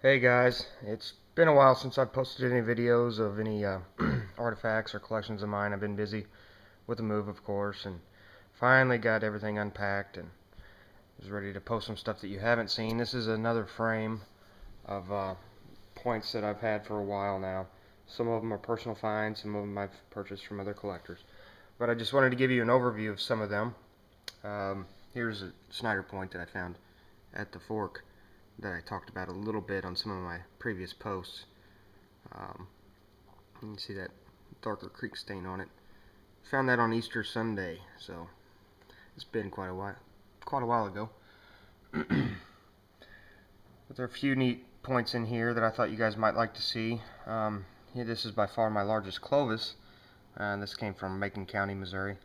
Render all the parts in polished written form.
Hey guys, it's been a while since I've posted any videos of any artifacts or collections of mine. I've been busy with the move, of course, and finally got everything unpacked and was ready to post some stuff that you haven't seen. This is another frame of points that I've had for a while now. Some of them are personal finds, some of them I've purchased from other collectors. But I just wanted to give you an overview of some of them. Here's a Snyder point that I found at the fork that I talked about a little bit on some of my previous posts. You can see that darker creek stain on it. Found that on Easter Sunday, so it's been quite a while ago. But there are a few neat points in here that I thought you guys might like to see. Here, this is by far my largest Clovis, and this came from Macon County, Missouri.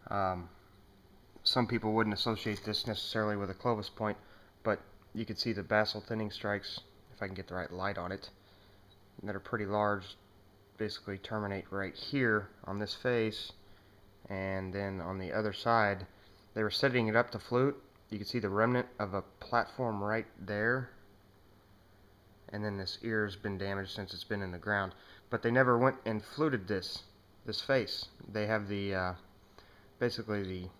Some people wouldn't associate this necessarily with a Clovis point, but you can see the basal thinning strikes, if I can get the right light on it, that are pretty large, basically terminate right here on this face, and then on the other side they were setting it up to flute. You can see the remnant of a platform right there, and then this ear has been damaged since it's been in the ground, but they never went and fluted this face. They have the basically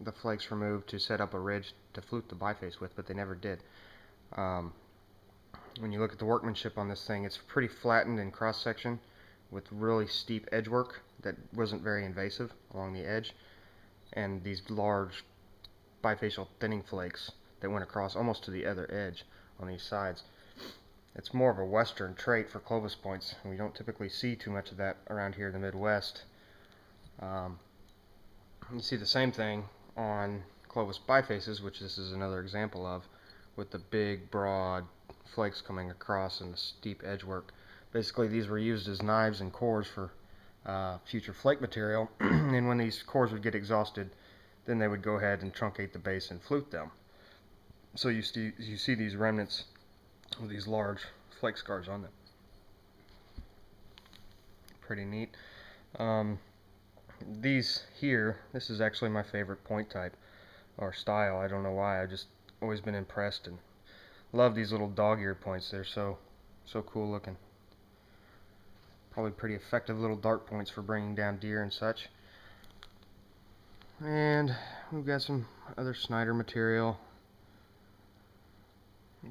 the flakes removed to set up a ridge to flute the biface with, but they never did. When you look at the workmanship on this thing, it's pretty flattened in cross section with really steep edge work that wasn't very invasive along the edge, and these large bifacial thinning flakes that went across almost to the other edge on these sides. It's more of a western trait for Clovis points, and we don't typically see too much of that around here in the Midwest. You see the same thing on Clovis bifaces, which this is another example of, with the big broad flakes coming across and the steep edge work. Basically, these were used as knives and cores for future flake material, and when these cores would get exhausted, then they would go ahead and truncate the base and flute them. So you see these remnants with these large flake scars on them. Pretty neat. These here, this is actually my favorite point type or style. I don't know why. I've just always been impressed and love these little dog-eared points. They're so cool looking. Probably pretty effective little dart points for bringing down deer and such. And we've got some other Snyder material.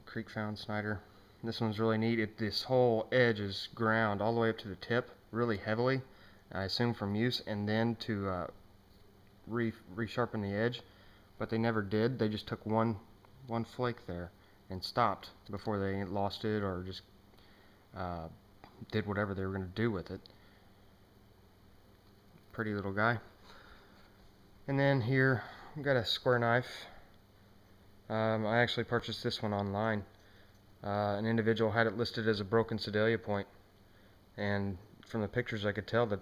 Creek found Snyder. This one's really neat. This whole edge is ground all the way up to the tip really heavily, I assume from use, and then to resharpen the edge, but they never did. They just took one flake there and stopped before they lost it or just did whatever they were going to do with it. Pretty little guy. And then here we've got a square knife. I actually purchased this one online. An individual had it listed as a broken Sedalia point, and from the pictures I could tell that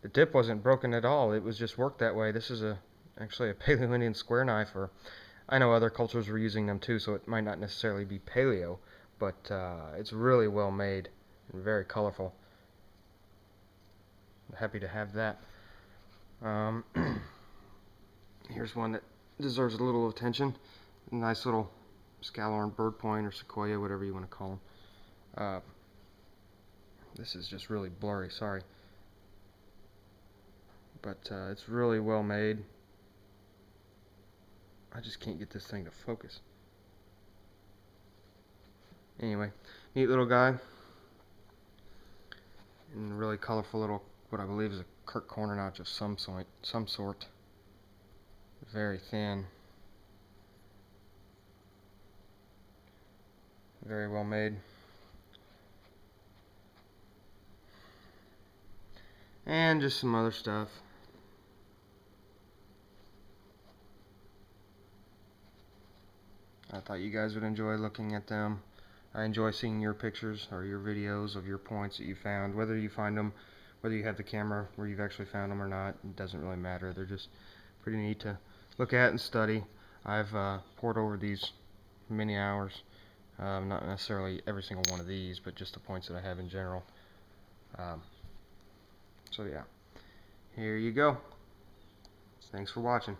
the tip wasn't broken at all. It was just worked that way. This is actually a Paleoindian square knife, or I know other cultures were using them too, so it might not necessarily be paleo, but it's really well made and very colorful. I'm happy to have that. Here's one that deserves a little attention. Nice little Scalorn bird point or sequoia, whatever you want to call them. This is just really blurry, sorry. But it's really well made. I just can't get this thing to focus. Anyway, neat little guy. And really colorful little, what I believe is a Kirk corner notch of some sort. Very thin. Very well made. And just some other stuff. I thought you guys would enjoy looking at them. I enjoy seeing your pictures or your videos of your points that you found. Whether you find them, whether you have the camera where you've actually found them or not, it doesn't really matter. They're just pretty neat to look at and study. I've pored over these many hours. Not necessarily every single one of these, but just the points that I have in general. So yeah, here you go. Thanks for watching.